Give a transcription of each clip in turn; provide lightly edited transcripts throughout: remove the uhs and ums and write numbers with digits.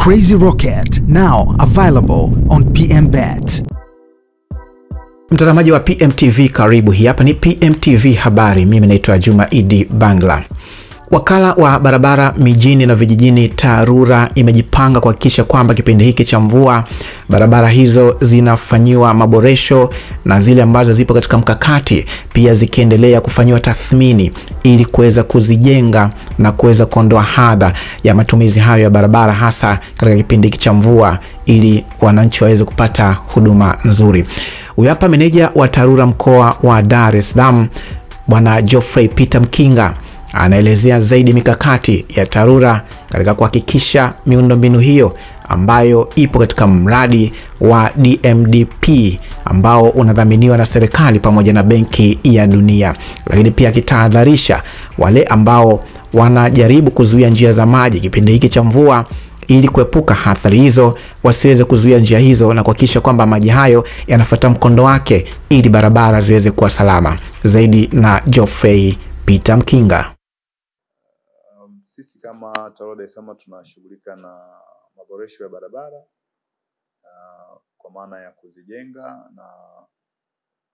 Crazy Rocket, now available on PMBet. Mtazamaji wa PMTV, karibu. Hii hapa ni PMTV habari. Mimi naitwa Juma Idi Bangla. Wakala wa barabara mijini na vijijini TARURA imejipanga kuhakikisha kwamba kipindi hiki cha mvua barabara hizo zinafanyiwa maboresho na zile ambazo zipo katika mkakati pia zikiendelea kufanyiwa tathmini ili kuweza kuzijenga na kuweza kuondoa hadha ya matumizi hayo ya barabara, hasa katika kipindi hiki cha mvua, ili wananchi waweze kupata huduma nzuri. Huyu hapa meneja wa TARURA mkoa wa Dar es Salaam, Bwana Geoffrey Peter Mkinga, anaelezea zaidi mikakati ya TARURA katika kuhakikisha miundombinu hiyo ambayo ipo katika mradi wa DMDP ambao unadhaminiwa na serikali pamoja na Benki ya Dunia. Lakini pia kitahadharisha wale ambao wanajaribu kuzuia njia za maji kipindi hiki cha mvua ili kuepuka athari hizo, wasiweze kuzuia njia hizo na kuhakikisha kwamba maji hayo yanafuata mkondo wake ili barabara ziweze kuwa salama. Zaidi na Geoffrey Peter Mkinga. Sisi kama TARURA Dar es Salaam tunashughulika na maboresho ya barabara kwa maana ya kuzijenga na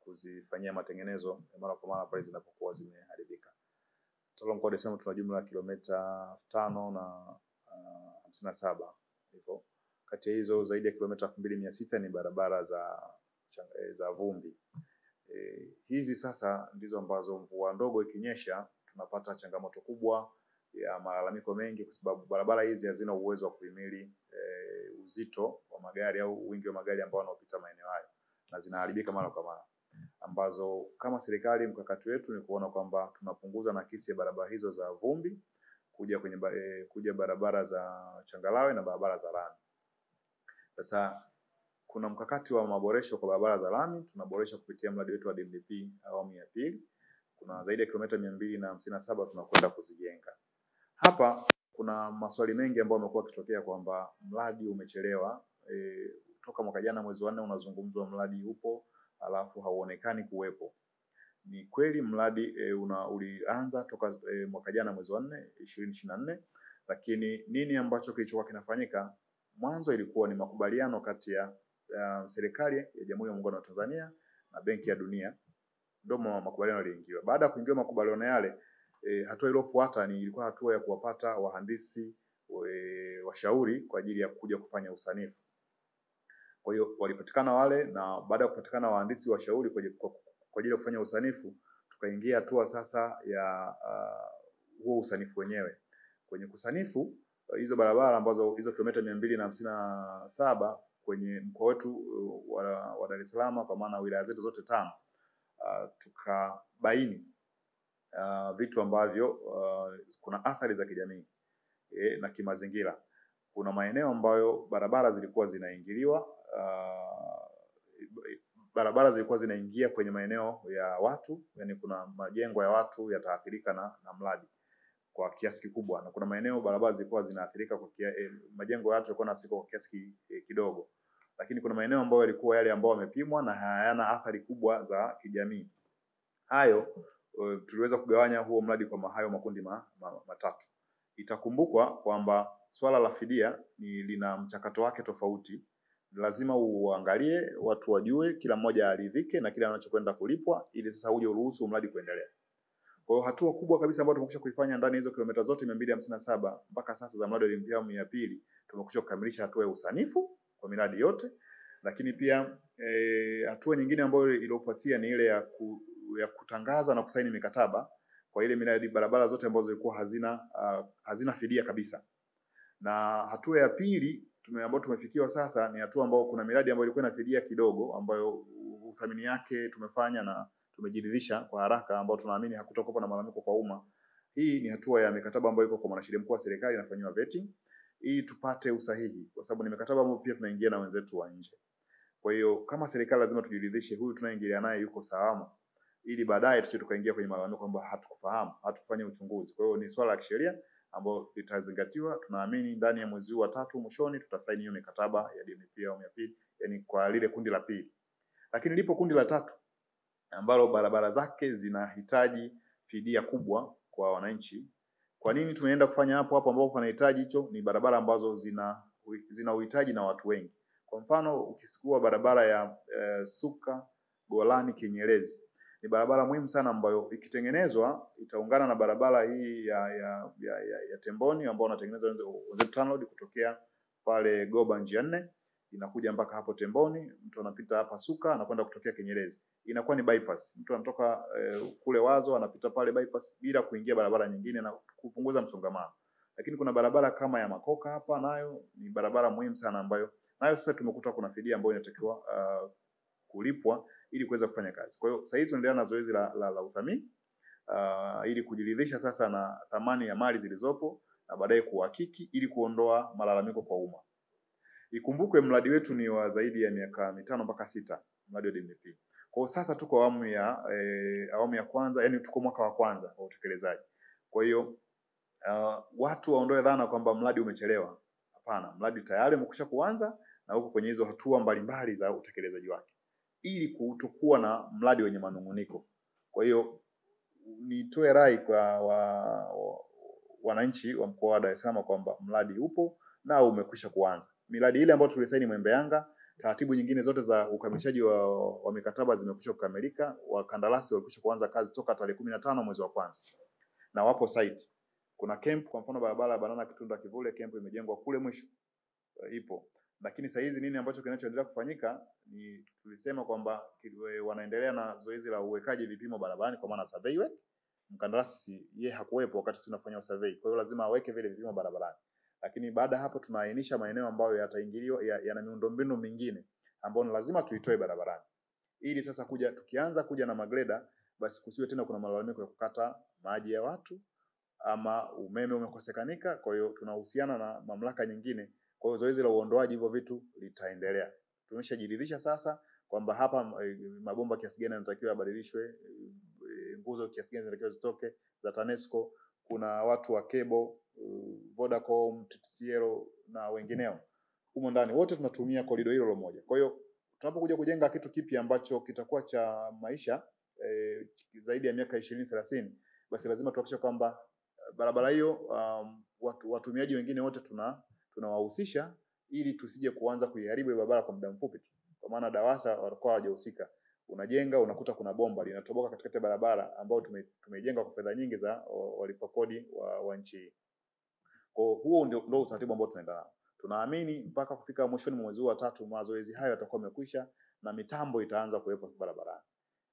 kuzifanyia matengenezo mara kwa mara pale zinapokuwa zimeharibika. TARURA mkoa wa Dar es Salaam tuna jumla ya kilomita 5 na 57. Hivyo kati ya hizo zaidi ya kilomita 2600 ni barabara za vumbi. Hizi sasa ndizo ambazo mvua ndogo ikinyesha tunapata changamoto kubwa ya malalamiko mengi, kwa sababu barabara hizi hazina uwezo wa kuhimili uzito wa magari au wingi wa magari ambao wanapita maeneo hayo, na zinaharibika mara kwa mara, ambazo kama serikali mkakati wetu ni kuona kwamba tunapunguza nakisi ya barabara hizo za vumbi kuja barabara za changarawe na barabara za lami. Sasa kuna mkakati wa maboresho kwa barabara za lami, tunaboresha kupitia mradi wetu wa DMDP awamu ya pili. Kuna zaidi ya kilomita 257 tunakwenda kuzijenga. Hapa kuna maswali mengi ambayo yamekuwa yakitokea kwamba mradi umechelewa. Toka mwaka jana mwezi wa 4 unazungumzwa mradi upo alafu hauonekani kuwepo. Ni kweli mradi ulianza toka mwaka jana mwezi wa 4 2024, lakini nini ambacho kilichokuwa kinafanyika? Mwanzo ilikuwa ni makubaliano kati ya serikali ya Jamhuri ya Muungano wa Tanzania na Benki ya Dunia, ndio makubaliano yaliingiwa. Baada ya kuingiwa makubaliano yale, hatua iliyofuata ilikuwa hatua ya kuwapata wahandisi washauri kwa ajili ya kuja kufanya usanifu. Kwa hiyo walipatikana wale, na baada ya kupatikana wahandisi washauri kwa ajili ya kufanya usanifu, tukaingia hatua sasa ya huo usanifu wenyewe. Kwenye kusanifu hizo barabara ambazo hizo kilomita 257 kwenye mkoa wetu wa Dar es Salaam, kwa maana wilaya zetu zote 5, tukabaini vitu ambavyo kuna athari za kijamii na kimazingira. Kuna maeneo ambayo barabara zilikuwa zinaingiliwa, barabara zilikuwa zinaingia kwenye maeneo ya watu, yani kuna majengo ya watu yataathirika na mradi kwa kiasi kikubwa, na kuna maeneo barabara zilikuwa zinaathirika kwa majengo ya watu yalikuwa yanaathirika kwa kiasi kidogo. Lakini kuna maeneo ambayo yalikuwa yale ambao wamepimwa na hayana athari kubwa za kijamii. Hayo tuliweza kugawanya huo mradi kwa hayo makundi matatu. Itakumbukwa kwamba swala la fidia lina mchakato wake tofauti. Lazima uangalie, watu wajue, kila mmoja aridhike na kila anachokwenda kulipwa, ili sasa uje uruhusu mradi kuendelea. Kwa hiyo hatua kubwa kabisa ambayo tumekwisha kuifanya ndani hizo kilomita zote 257 mpaka sasa za mradi wa awamu ya pili, tumekwisha kukamilisha hatua ya usanifu kwa miradi yote. Lakini pia hatua nyingine ambayo iliyofuatia ni ile ya kutangaza na kusaini mikataba kwa ile miradi barabara zote ambazo zilikuwa hazina fidia kabisa. Na hatua ya pili ambayo tumefikiwa sasa ni hatua ambayo kuna miradi ambayo ilikuwa na fidia kidogo, ambayo uthamini yake tumefanya na tumejiridhisha kwa haraka, ambao tunaamini hakutakuwa na malalamiko kwa umma. Hii ni hatua ya mikataba ambayo iko kwa mwanasheria mkuu wa serikali inafanywa vetting ili tupate usahihi, kwa sababu ni mikataba ambayo pia tunaingia na wenzetu wa nje. Kwa hiyo kama serikali lazima tujiridhishe huyu tunaingilia naye yuko salama, ili baadaye tusije tukaingia kwenye malalamiko kwamba hatukufahamu, hatukufanya uchunguzi. Kwa hiyo ni swala la kisheria ambalo litazingatiwa. Tunaamini ndani ya mwezi wa 3 mwishoni tutasaini hiyo mikataba ya DMDP awamu ya pili, yani kwa lile kundi la pili. Lakini lipo kundi la 3 ambalo barabara zake zinahitaji fidia kubwa kwa wananchi. Kwa nini tumeenda kufanya hapo ambapo panahitaji hicho? Ni barabara ambazo zina zina uhitaji na watu wengi. Kwa mfano ukichukua barabara ya Suka Golani Kinyerezi, ni barabara muhimu sana ambayo ikitengenezwa itaungana na barabara hii ya Temboni ambao wanatengeneza wenzetu TANROADS kutokea pale Goba njia 4 inakuja mpaka hapo Temboni, mtu anapita hapa Suka anakwenda kutokea Kinyerezi. Inakuwa ni bypass. Mtu anatoka kule Wazo anapita pale bypass bila kuingia barabara nyingine na kupunguza msongamano. Lakini kuna barabara kama ya Makoka hapa, nayo ni barabara muhimu sana ambayo nayo sasa tumekuta kuna fidia ambayo inatakiwa kulipwa ili kuweza kufanya kazi. Kwa hiyo sasa hizi tunaendelea na zoezi la uthamini ili kujiridhisha sasa na thamani ya mali zilizopo na baadaye kuhakiki ili kuondoa malalamiko kwa umma. Ikumbukwe mradi wetu ni wa zaidi ya miaka 5 mpaka 6, mradi wa DMDP. Kwa sasa tuko awamu ya kwanza, yani tuko mwaka wa kwanza wa utekelezaji. Kwa hiyo watu waondoe dhana kwamba mradi umechelewa. Hapana, mradi tayari umekwisha kuanza na uko kwenye hizo hatua mbalimbali za utekelezaji wake, ili kutokuwa na mradi wenye manunguniko. Kwa hiyo nitoe rai kwa wananchi wa mkoa wa Dar es Salaam kwamba mradi upo na umekwisha kuanza. Miradi ile ambayo tulisaini Mwembe Yanga, taratibu nyingine zote za ukamilishaji wa mikataba zimekwisha kukamilika. Wakandarasi walikwisha kuanza kazi toka tarehe 15 mwezi wa kwanza. Na wapo site. Kuna camp kwa mfano barabara Banana Kitunda Kivule, camp imejengwa kule mwisho. Ipo. Lakini sasa hizi nini ambacho kinachoendelea kufanyika ni tulisema kwamba wanaendelea na zoezi la uwekaji vipimo barabarani kwa maana survey work. Mkandarasi yeye hakuwepo wakati tunafanya survey. Kwa hiyo lazima aweke vile vipimo barabarani. Lakini baada hapo tunaainisha maeneo ambayo yataingiliwa yana miundombinu mingine ambayo lazima tuitoe barabarani. Ili sasa tukianza kuja na magreda basi kusiwe tena kuna malalamiko ya kukata maji ya watu ama umeme umekosekanika. Kwa hiyo tunahusiana na mamlaka nyingine. Kwa hiyo zoezi la uondoaji hivyo vitu litaendelea. Tumeshajiridhisha sasa kwamba hapa mabomba kiasi gani yanatakiwa yabadilishwe, nguzo kiasi gani zinatakiwa zitoke za TANESCO, kuna watu wa cable, Vodacom, TTCL na wengineo. Humo ndani wote tunatumia korido hilo moja. Kwa hiyo tunapokuja kujenga kitu kipi ambacho kitakuwa cha maisha zaidi ya miaka 20-30, basi lazima tuhakikishe kwamba barabara hiyo watumiaji wengine wote tunawahusisha ili tusije kuanza kuiharibu barabara kwa muda mfupi tu. Kwa maana DAWASA walikuwa hawajahusika. Unajenga unakuta kuna bomba linatoboka katikati ya barabara ambao tumejenga kwa fedha nyingi za walipa kodi wa nchi. Kwa huo ndio utaratibu ambao tunaenda nao. Tunaamini mpaka kufika mwishoni mwa mwezi wa 3 mazoezi hayo yatakuwa yamekwisha na mitambo itaanza kuwepo barabarani.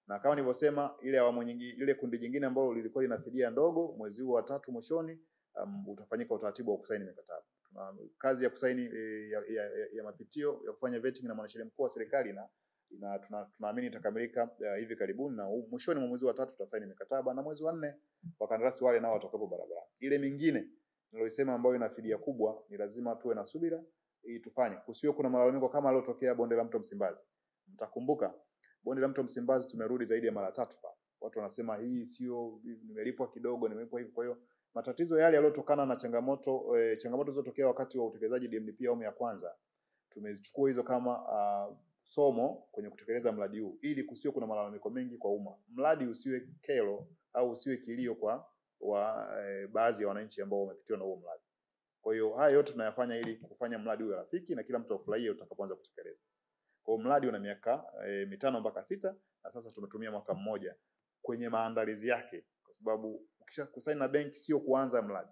Na kama nilivyosema ile awamu nyingine, ile kundi jingine ambalo lilikuwa lina fidia ndogo, mwezi wa 3 mwishoni utafanyika utaratibu wa kusaini mikataba. Tuna kazi ya kusaini ya mapitio ya kufanya vetting na mwanasheria mkuu wa serikali na tunaamini itakamilika hivi karibuni, na mwishoni mwa mwezi wa 3 tutasaini mikataba na mwezi wa 4 wakandarasi wale nao watakuwepo barabarani. Ile mingine niloisema ambayo ina fidia kubwa ni lazima tuwe na subira ili tufanye. Kusiwe kuna malalamiko kama aliyotokea bonde la Mto Msimbazi. Mtakumbuka bonde la Mto Msimbazi tumerudi zaidi ya mara 3 pa. Watu wanasema hii sio, nimelipwa kidogo, nimelipwa hivi. Kwa hiyo matatizo yale yaliyotokana na changamoto zilizotokea wakati wa utekelezaji DMDP awamu ya kwanza tumezichukua hizo kama somo kwenye kutekeleza mradi huu ili kusiwe kuna malalamiko mengi kwa umma. Mradi usiwe kero au usiwe kilio kwa baadhi ya wananchi ambao wamepitiwa na huo mradi. Kwa hiyo haya yote tunayafanya ili kufanya mradi uwe rafiki na kila mtu afurahie utakapoanza kutekeleza. Kwa hiyo mradi una miaka 5 mpaka 6 na sasa tumetumia mwaka mmoja kwenye maandalizi yake, kwa sababu ukisha kusaini na benki sio kuanza mradi.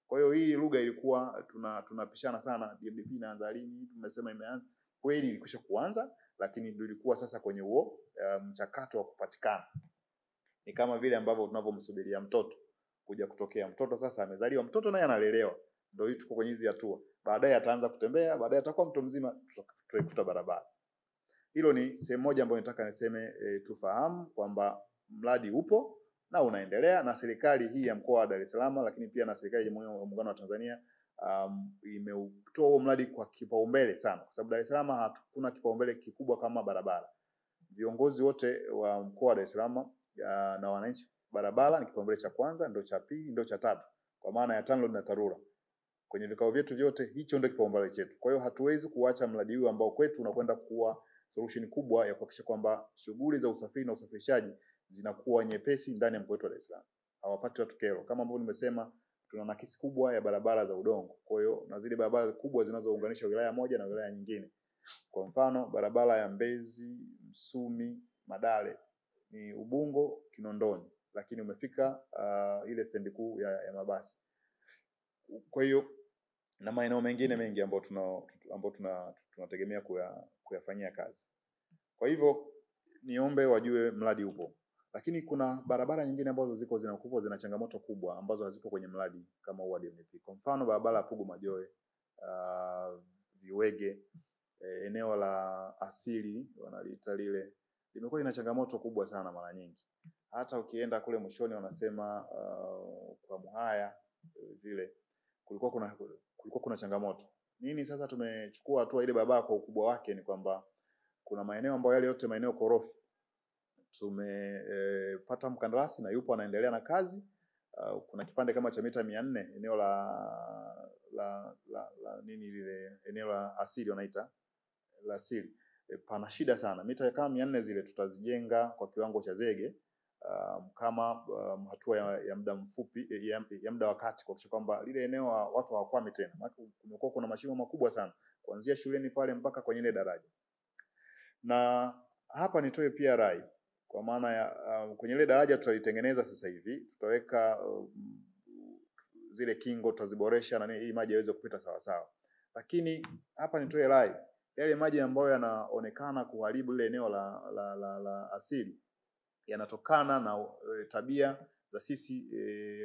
Kwa hiyo hii lugha ilikuwa tunapishana sana, DMDP inaanza lini? Tumesema imeanza. Kweli ilikwisha kuanza, lakini ndio ilikuwa sasa kwenye huo mchakato wa kupatikana. Ni kama vile ambavyo tunavyomsubiria mtoto kuja kutokea. Mtoto sasa amezaliwa, mtoto naye analelewa. Ndio hii tuko kwenye hizi hatua. Baadaye ataanza kutembea, baadaye atakuwa mtu mzima, tutaikuta barabara. Hilo ni sehemu moja ambayo nataka niseme tufahamu kwamba mradi upo na unaendelea, na serikali hii ya mkoa wa Dar es Salaam lakini pia na serikali ya Jamhuri ya Muungano wa Tanzania imeutoa huo mradi kwa kipaumbele sana, kwa sababu Dar es Salaam hakuna kipaumbele kikubwa kama barabara. Viongozi wote wa mkoa wa Dar es Salaam na wananchi, barabara ni kipaumbele cha kwanza, ndio cha pili, ndio cha tatu, kwa maana ya TANROADS na TARURA. Kwenye vikao vyetu vyote hicho ndio kipaumbele chetu. Kwa hiyo hatuwezi kuacha mradi huu ambao kwetu unakwenda kuwa solution kubwa ya kuhakikisha kwamba shughuli za usafiri na usafirishaji zinakuwa nyepesi ndani ya mkoa wetu wa Dar es Salaam. Hawapati watu kero. Kama ambavyo nimesema, tuna nakisi kubwa ya barabara za udongo. Kwa hiyo na zile barabara kubwa zinazounganisha wilaya moja na wilaya nyingine. Kwa mfano barabara ya Mbezi, Msumi, Madale ni Ubungo, Kinondoni, lakini umefika ile stendi kuu ya mabasi. Kwa hiyo na maeneo mengine mengi ambayo tunategemea kuyafanyia kazi. Kwa hivyo niombe wajue mradi upo. Lakini kuna barabara nyingine ambazo zina changamoto kubwa ambazo hazipo kwenye mradi kama huu wa DMP. Kwa mfano barabara ya Pugu Majoe, Viwege, eneo la asili wanaliita lile, limekuwa lina changamoto kubwa sana mara nyingi. Hata ukienda kule mwishoni wanasema kwa Muhaya vile kulikuwa kuna changamoto. Nini sasa tumechukua hatua ile barabara kwa ukubwa wake ni kwamba kuna maeneo ambayo yale yote maeneo korofi tumepata mkandarasi na yupo anaendelea na kazi. Kuna kipande kama cha mita 400 eneo la nini lile eneo la asili wanaita la asili. Pana shida sana. Mita kama 400 zile tutazijenga kwa kiwango cha zege kama hatua ya muda mfupi ya muda wakati kuhakikisha kwamba lile eneo watu hawakwami tena. Maana kumekuwa kuna mashimo makubwa sana kuanzia shuleni pale mpaka kwenye ile daraja. Na hapa nitoe pia rai kwa maana ya kwenye ile daraja tutalitengeneza sasa hivi, tutaweka zile kingo tutaziboresha na ili maji yaweze kupita sawa sawa. Lakini hapa nitoe rai, yale maji ambayo yanaonekana kuharibu ile eneo la asili yanatokana na tabia za sisi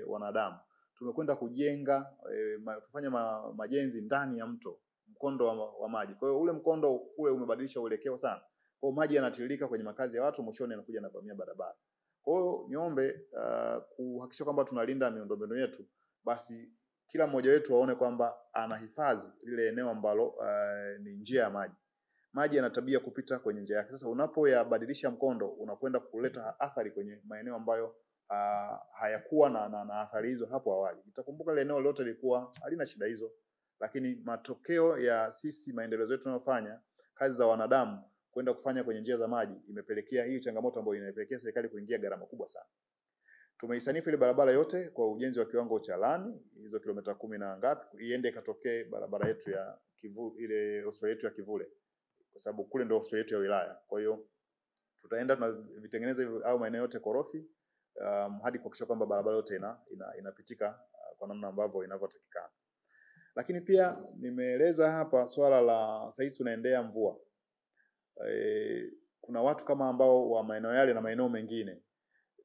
wanadamu. Tumekwenda kujenga kufanya majenzi ndani ya mkondo wa maji. Kwa hiyo ule mkondo ule umebadilisha uelekeo sana. Kwa hiyo maji yanatiririka kwenye makazi ya watu, mwishoni yanakuja na kuvamia barabara. Kwa hiyo niombe kuhakikisha kwamba tunalinda miundombinu yetu, basi kila mmoja wetu aone kwamba anahifadhi lile eneo ambalo ni njia ya maji. Maji yana tabia kupita kwenye njia yake. Sasa unapoyabadilisha mkondo unakwenda kuleta athari kwenye maeneo ambayo hayakuwa na athari hizo hapo awali. Itakumbuka ile eneo lote lilikuwa halina shida hizo, lakini matokeo ya sisi maendeleo yetu tunayofanya, kazi za wanadamu kwenda kufanya kwenye njia za maji imepelekea hii changamoto ambayo inapelekea serikali kuingia gharama kubwa sana. Tumeisanifu ile barabara yote kwa ujenzi wa kiwango cha lami, hizo kilomita 10 na ngapi, iende ikatokee barabara yetu ya ile hospitali yetu ya Kivule. Kwa sababu kule ndio hospitali yetu ya wilaya. Kwa hiyo tutaenda tunavitengeneza au maeneo yote korofi hadi kuhakikisha kwamba barabara yote inapitika kwa namna ambavyo inavyotakikana. Lakini pia nimeeleza hapa swala la sasa tunaendea mvua. Kuna watu kama ambao wa maeneo yale na maeneo mengine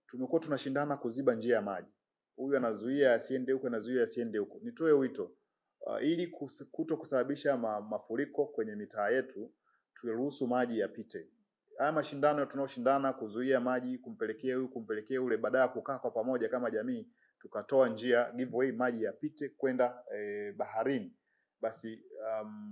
tumekuwa tunashindana kuziba njia ya maji. Huyu anazuia asiende huko, anazuia asiende huko. Nitoe wito ili kutokusababisha mafuriko kwenye mitaa yetu, turuhusu maji yapite. Haya mashindano tunaoshindana kuzuia maji kumpelekea huyu kumpelekea ule, baada ya kukaa kwa pamoja kama jamii tukatoa njia giveaway maji yapite kwenda baharini, basi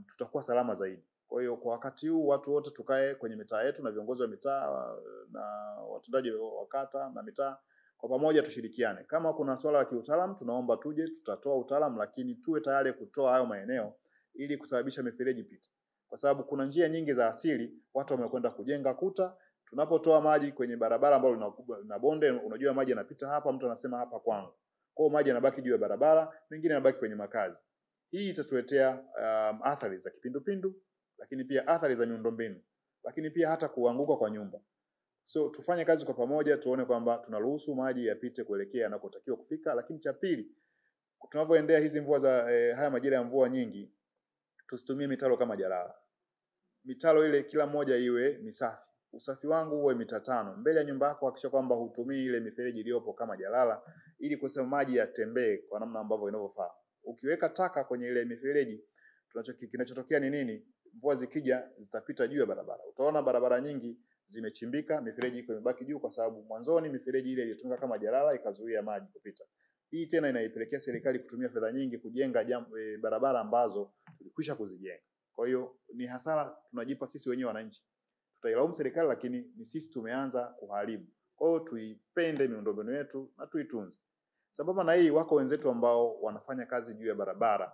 tutakuwa salama zaidi. Kwa hiyo kwa wakati huu watu wote tukae kwenye mitaa yetu na viongozi wa mitaa na watendaji wa kata na mitaa kwa pamoja tushirikiane. Kama kuna swala la kiutaalamu tunaomba tuje, tutatoa utaalamu, lakini tuwe tayari kutoa hayo maeneo ili kusababisha mifereji pite. Kwa sababu kuna njia nyingi za asili watu wamekwenda kujenga kuta. Tunapotoa maji kwenye barabara ambayo ina bonde, unajua maji yanapita hapa, mtu anasema hapa kwangu. Kwa hiyo maji yanabaki juu ya barabara, mengine yanabaki kwenye makazi. Hii itatuletea athari za kipindupindu, lakini pia athari za miundombinu, lakini pia hata kuanguka kwa nyumba. So tufanye kazi kwa pamoja, tuone kwamba tunaruhusu maji yapite kuelekea yanakotakiwa kufika. Lakini cha pili, tunavyoendea hizi mvua za haya majira ya mvua nyingi, tusitumie mitaro kama jalala. Mitaro ile kila moja iwe misafi. Usafi wangu uwe mita 5 mbele ya nyumba yako, hakikisha kwamba hutumii ile mifereji iliyopo kama jalala, ili kusema maji yatembee kwa namna ambavyo inavyofaa. Ukiweka taka kwenye ile mifereji, kinachotokea ni nini? Mvua zikija zitapita juu ya barabara. Utaona barabara nyingi zimechimbika, mifereji iko imebaki juu kwa sababu mwanzoni mifereji ile ilitumika kama jalala ikazuia maji kupita. Hii tena inaipelekea serikali kutumia fedha nyingi kujenga barabara ambazo tulikwisha kuzijenga. Kwa hiyo ni hasara tunajipa sisi wenyewe wananchi. Tutailaumu serikali, lakini ni sisi tumeanza kuharibu. Kwa hiyo tuipende miundombinu yetu na tuitunze. Sababu na hii wako wenzetu ambao wanafanya kazi juu ya barabara,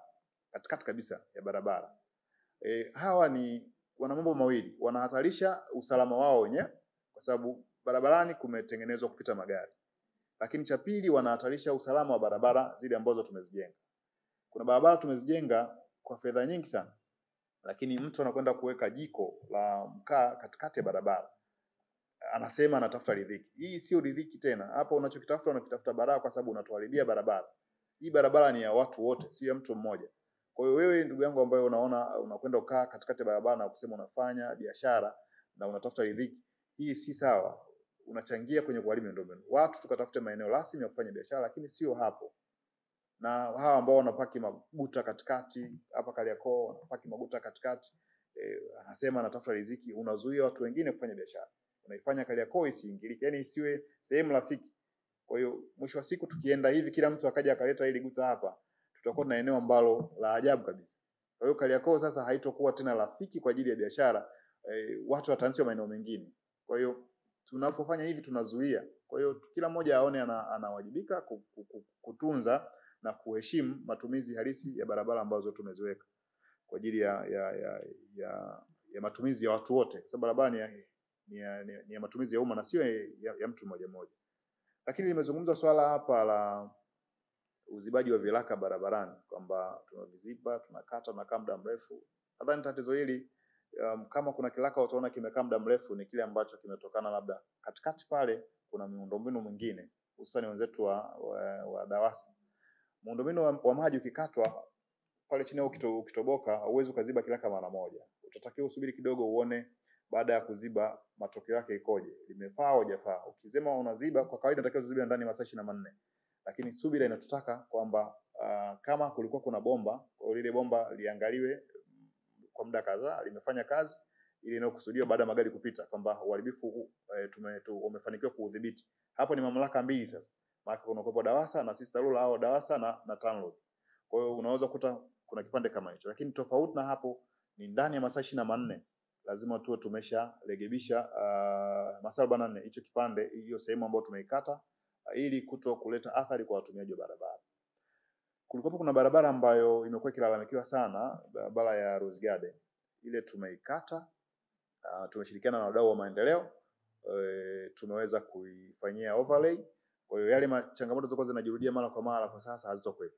katikati kabisa ya barabara. Hawa wana mambo mawili, wanahatarisha usalama wao wenyewe kwa sababu barabarani kumetengenezwa kupita magari. Lakini cha pili, wanahatarisha usalama wa barabara zile ambazo tumezijenga. Kuna barabara tumezijenga kwa fedha nyingi sana, lakini mtu anakwenda kuweka jiko la mkaa katikati ya barabara, anasema anatafuta riziki. Hii sio riziki tena. Hapo unachokitafuta, unakitafuta barabara kwa sababu unatuharibia barabara. Hii barabara ni ya watu wote, si ya mtu mmoja. Kwa hiyo wewe ndugu yangu ambaye unaona unakwenda ukaa katikati ya barabara na kusema unafanya biashara na unatafuta riziki, hii si sawa. Unachangia kwenye kuharibu miundombinu. Watu tukatafute maeneo rasmi ya kufanya biashara, lakini sio hapo. Na hawa ambao wanapaki maguta katikati hapa Kariakoo, wanapaki maguta katikati, anasema anatafuta riziki, unazuia watu wengine kufanya biashara. Unaifanya Kariakoo isiingilike, yani isiwe sehemu rafiki. Kwa hiyo mwisho wa siku tukienda hivi, kila mtu akaja akaleta ile guta hapa, tutakuwa na eneo ambalo la ajabu kabisa. Kwa hiyo Kariakoo sasa haitokuwa tena rafiki kwa ajili ya biashara, watu wataanzia maeneo mengine. Kwa hiyo tunapofanya hivi tunazuia. Kwa hiyo kila mmoja aone anawajibika kutunza na kuheshimu matumizi halisi ya barabara ambazo tumeziweka kwa ajili ya matumizi ya watu wote, kwa sababu barabara ni ya matumizi ya umma na sio ya mtu mmoja mmoja. Lakini nimezungumza swala hapa la uzibaji wa viraka barabarani, kwamba tunaviziba, tunakata na muda mrefu. Nadhani tatizo hili, kama kuna kiraka utaona kimekaa muda mrefu, ni kile ambacho kimetokana labda katikati pale kuna miundombinu mwingine, hususan wenzetu wa DAWASA. Muundombinu wa maji ukikatwa pale chini au ukitoboka, hauwezi ukaziba kiraka mara moja. Utatakiwa usubiri kidogo uone baada ya kuziba matokeo yake ikoje, limefaa au hajafaa. Ukisema unaziba, kwa kawaida unatakiwa uzibe ndani ya masaa 24. Lakini subira inatutaka kwamba kama kulikuwa kuna bomba, lile bomba liangaliwe kwa muda kadhaa limefanya kazi ili inayokusudiwa baada ya magari kupita, kwamba uharibifu umefanikiwa kuudhibiti. Hapo ni mamlaka mbili sasa. Maana kuna kwa DAWASA na sisi TARURA au DAWASA na TANROADS. Kwa hiyo unaweza kukuta kuna kipande kama hicho. Lakini tofauti na hapo ni ndani ya masaa 24 lazima tuwe tumesharekebisha masaa 44 hicho kipande, hiyo sehemu ambayo tumeikata, ili kuto kuleta athari kwa watumiaji wa barabara. Kulikuwa kuna barabara ambayo imekuwa ikilalamikiwa sana, barabara ya Rose Garden. Ile tumeikata, tumeshirikiana na wadau wa maendeleo, tumeweza kuifanyia overlay. Kwa hiyo yale changamoto zilizokuwa zinajirudia mara kwa mara kwa sasa hazitokuwepo.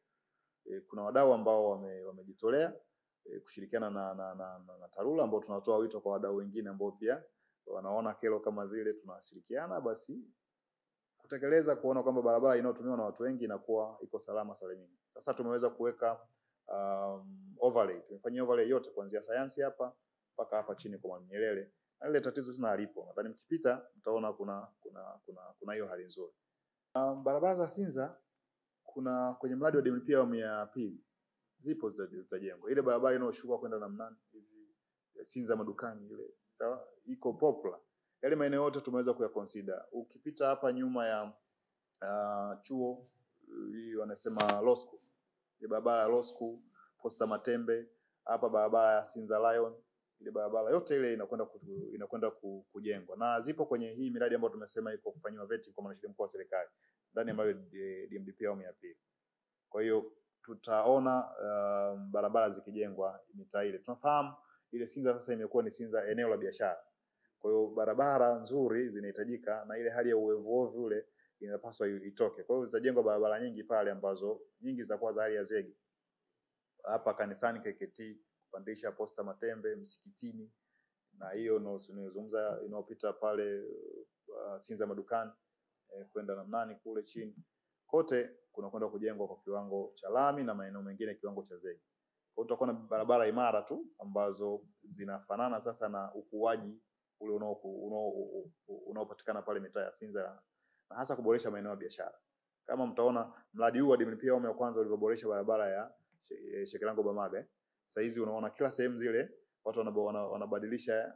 Kuna wadau ambao wamejitolea kushirikiana na TARURA, ambao tunatoa wito kwa wadau wengine ambao pia wanaona kero kama zile, tunashirikiana basi kutekeleza, kuona kwamba barabara inayotumiwa na watu wengi inakuwa iko salama salimini. Sasa tumeweza kuweka overlay. Tumefanyia overlay yote kuanzia sayansi hapa mpaka hapa chini kwa Mwalimu Nyerere. Na ile tatizo sina alipo. Nadhani mkipita mtaona kuna hiyo hali nzuri. Barabara za Sinza kuna kwenye mradi wa DMP awamu ya pili zipo zitajengwa. Ile barabara inayoshuka kwenda Namnani hivi Sinza madukani ile, sawa, iko popular. Yale maeneo yote tumeweza kuyaconsider. Ukipita hapa nyuma ya chuo hii wanasema Law School, ile barabara ya Law School, Posta Matembe, hapa barabara ya Sinza Lion, ile barabara yote ile inakwenda kujengwa. Na zipo kwenye hii miradi ambayo tumesema iko kufanywa vetting kwa mwanasheria mkuu wa serikali ndani ya DMDP awamu ya pili. Kwa hiyo tutaona barabara zikijengwa mitaa ile. Tunafahamu ile Sinza sasa imekuwa ni Sinza eneo la biashara. Kwa hiyo barabara nzuri zinahitajika na ile hali ya uovu ule inapaswa itoke. Kwa hiyo zitajengwa barabara nyingi pale ambazo nyingi zitakuwa za hali ya zege. Hapa kanisani KKT, kupandisha Posta Matembe, msikitini, na hiyo unazungumza inayopita pale Sinza madukani kwenda Namnani kule chini. Kote kuna kwenda kujengwa kwa kiwango cha lami na maeneo mengine kiwango cha zege. Kwa hiyo tutakuwa na barabara imara tu ambazo zinafanana sasa na ukuaji ule unaopatikana pale mitaa ya Sinza, na hasa kuboresha maeneo ya biashara. Kama mtaona mradi huu wa DMP awamu ya kwanza ulivyoboresha barabara ya Shekilango Bamaga, sasa hizi unaona kila sehemu zile watu wanabadilisha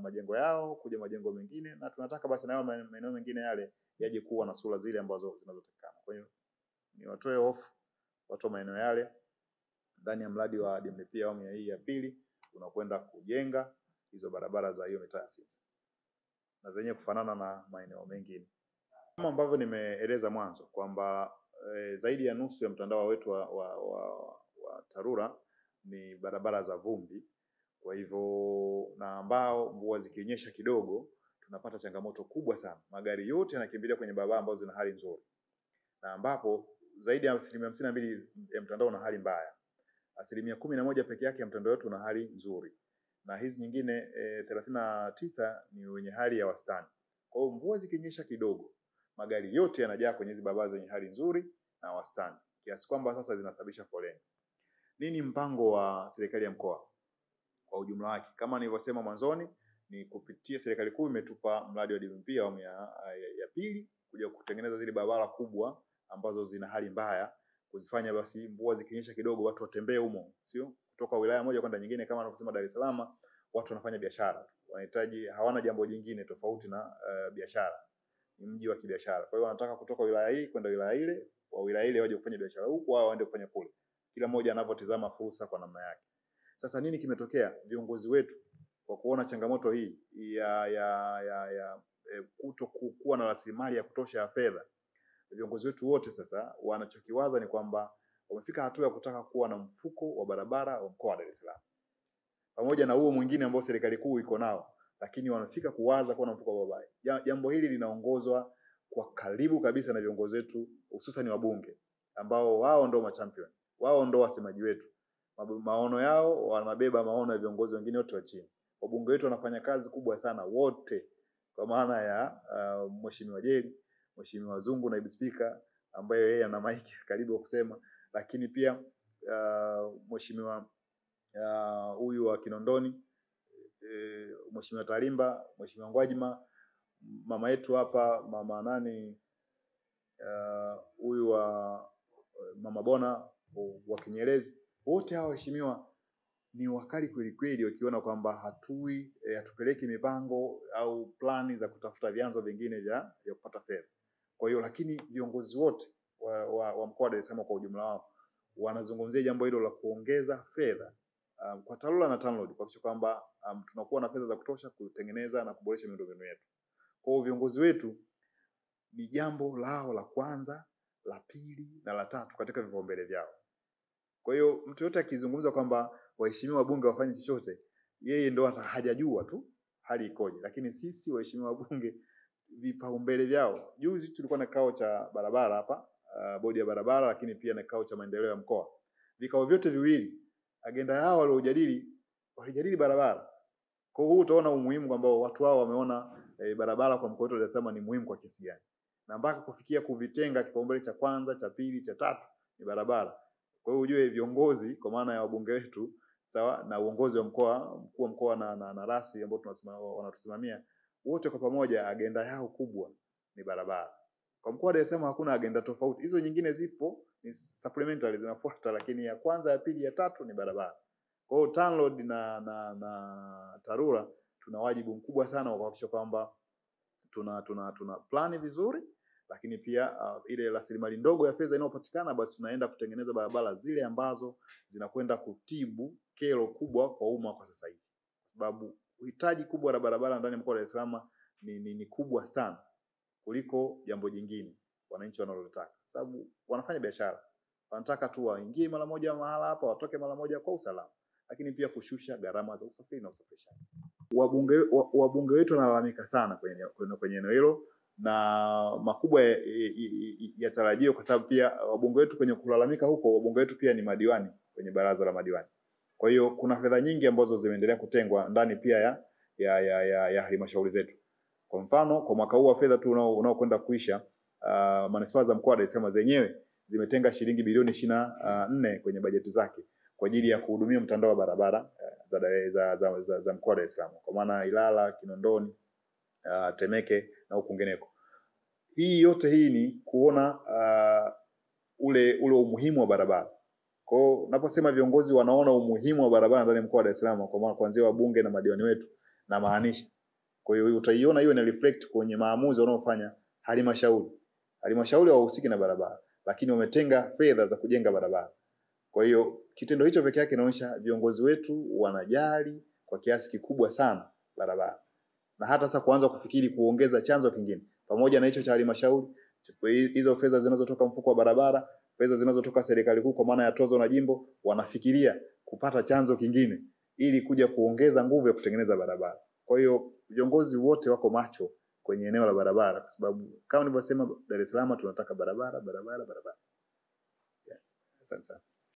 majengo yao kuja majengo mengine, na tunataka basi na maeneo mengine yale yaje kuwa na sura zile ambazo zinazotakana. Kwa hiyo ni watoe hofu watu wa maeneo yale. Ndani ya mradi wa DMP awamu hii ya pili unakwenda kujenga hizo barabara za hiyo mitaa ya Sinza na zenye kufanana na maeneo mengine. Kama ambavyo nimeeleza mwanzo kwamba zaidi ya nusu ya mtandao wetu wa TARURA ni barabara za vumbi. Kwa hivyo na ambao mvua zikinyesha kidogo tunapata changamoto kubwa sana. Magari yote yanakimbilia kwenye barabara ambazo zina hali nzuri. na ambapo zaidi ya 52% ya mtandao una hali mbaya. 11% peke yake ya mtandao wetu una hali nzuri. Na hizi nyingine 39 ni wenye hali ya wastani. Kwa hiyo mvua zikinyesha kidogo, magari yote yanajaa kwenye hizo barabara zenye hali nzuri na wastani, kiasi kwamba sasa zinasababisha foleni. Nini mpango wa serikali ya mkoa kwa ujumla wake? Kama nilivyosema mwanzoni, ni kupitia serikali kuu imetupa mradi wa DMP awamu ya pili kuja kutengeneza zile barabara kubwa ambazo zina hali mbaya, kuzifanya basi mvua zikinyesha kidogo watu watembee humo, sio kutoka wilaya moja kwenda nyingine. Kama anavyosema Dar es Salaam, watu wanafanya biashara, wanahitaji, hawana jambo jingine tofauti na biashara. Ni mji wa kibiashara. Kwa hiyo wanataka kutoka wilaya hii kwenda wilaya ile, wa wilaya ile waje kufanya biashara huku, wao waende kufanya kule. Kila mmoja anavyotazama fursa kwa namna yake. Sasa nini kimetokea? Viongozi wetu kwa kuona changamoto hii ya kutokuwa na rasilimali ya kutosha ya fedha, viongozi wetu wote sasa wanachokiwaza ni kwamba wamefika hatua ya kutaka kuwa na mfuko wa barabara wa mkoa wa Dar es Salaam, pamoja na huo mwingine ambao serikali kuu iko nao, lakini wanafika kuwaza kuwa na mfuko wa barabara. Jambo hili linaongozwa kwa karibu kabisa na viongozi wetu, hususan wabunge ambao wao ndio machampion, wao ndio wasemaji wetu. Maono yao wanabeba maono ya viongozi wengine wote wa chini. Wabunge wetu wanafanya kazi kubwa sana wote, kwa maana ya Mheshimiwa Jeri, Mheshimiwa Zungu naibu spika ambaye yeye ana maiki karibu kusema, lakini pia Mheshimiwa huyu wa Kinondoni, Mheshimiwa Tarimba, Mheshimiwa Ngwajima, mama yetu hapa, mama nani huyu wa Mama Bona wa Kinyerezi, wote hao waheshimiwa ni wakali kweli kweli, wakiona kwamba hatupeleki mipango au plani za kutafuta vyanzo vingine vya kupata fedha. Kwa hiyo lakini viongozi wote wa mkoa wa Dar es Salaam kwa ujumla wao wanazungumzia jambo hilo la kuongeza fedha kwa TARURA na TANROADS kuhakikisha kwamba tunakuwa na fedha za kutosha kutengeneza na kuboresha miundombinu yetu. Kwa hiyo viongozi wetu ni jambo lao la kwanza, la pili na la tatu katika vipaumbele vyao. Kwa hiyo mtu yote akizungumza kwamba waheshimiwa wabunge wafanye chochote, yeye ndo hajajua tu hali ikoje. Lakini sisi waheshimiwa wabunge vipaumbele vyao, juzi tulikuwa na kikao cha barabara hapa, bodi ya barabara, lakini pia na kikao cha maendeleo ya mkoa. Vikao vyote viwili agenda yao walijadili barabara. Kwa hiyo utaona umuhimu ambao watu wao wameona barabara kwa mkoa wetu wa Dar es Salaam ni muhimu kwa kiasi gani. Na mpaka kufikia kuvitenga kipaumbele cha kwanza, cha pili, cha tatu ni barabara. Kwa hiyo ujue viongozi kwa maana ya wabunge wetu sawa na uongozi wa mkoa, mkuu wa mkoa na rasi ambao wanatusimamia, wote kwa pamoja agenda yao kubwa ni barabara. Kwa mkoa wa Dar es Salaam hakuna agenda tofauti. Hizo nyingine zipo ni supplementary zinafuata, lakini ya kwanza, ya pili, ya tatu ni barabara. Kwa hiyo TANROADS na TARURA tuna wajibu mkubwa sana wa kuhakikisha kwamba tuna plani vizuri, lakini pia ile rasilimali ndogo ya fedha inayopatikana basi tunaenda kutengeneza barabara zile ambazo zinakwenda kutibu kero kubwa kwa umma kwa sasa hivi. Kwa sababu uhitaji kubwa la barabara ndani ya mkoa wa Dar es Salaam ni kubwa sana kuliko jambo jingine wananchi wanalotaka. Sababu wanafanya biashara, wanataka tu waingie mara moja mahala hapa, watoke mara moja kwa usalama, lakini pia kushusha gharama za usafiri na usafirishaji. Wabunge wetu wanalalamika sana kwenye eneo hilo, na makubwa yatarajio kwa sababu pia wabunge wetu kwenye kulalamika huko, wabunge wetu pia ni madiwani kwenye baraza la madiwani. Kwa hiyo kuna fedha nyingi ambazo zimeendelea kutengwa ndani pia ya halmashauri zetu. Kwa mfano kwa mwaka huu wa fedha tu unaokwenda kuisha, manispaa za mkoa wa Dar es Salaam zenyewe zimetenga shilingi bilioni 24 kwenye bajeti zake kwa ajili ya kuhudumia mtandao wa barabara za mkoa wa Dar es Salaam, kwa maana Ilala, Kinondoni, Temeke na hukungeneko. Hii yote hii ni kuona ule umuhimu wa barabara. Kwa hiyo naposema viongozi wanaona umuhimu wa barabara ndani ya mkoa wa Dar es Salaam, kwa maana kuanzia wabunge na madiwani wetu, na maanisha. Kwa hiyo utaiona hiyo ina reflect kwenye maamuzi wanaofanya halmashauri. Halmashauri hawahusiki na barabara, lakini wametenga fedha za kujenga barabara. Kwa hiyo kitendo hicho pekee yake kinaonyesha viongozi wetu wanajali kwa kiasi kikubwa sana barabara. Na hata sasa kuanza kufikiri kuongeza chanzo kingine pamoja na hicho cha halmashauri, hizo fedha zinazotoka mfuko wa barabara, fedha zinazotoka serikali kuu kwa maana ya tozo na jimbo, wanafikiria kupata chanzo kingine ili kuja kuongeza nguvu ya kutengeneza barabara. Kwa hiyo viongozi wote wako macho kwenye eneo la barabara, kwa sababu kama nilivyosema Dar es Salaam tunataka barabara. Yeah. Asante sana.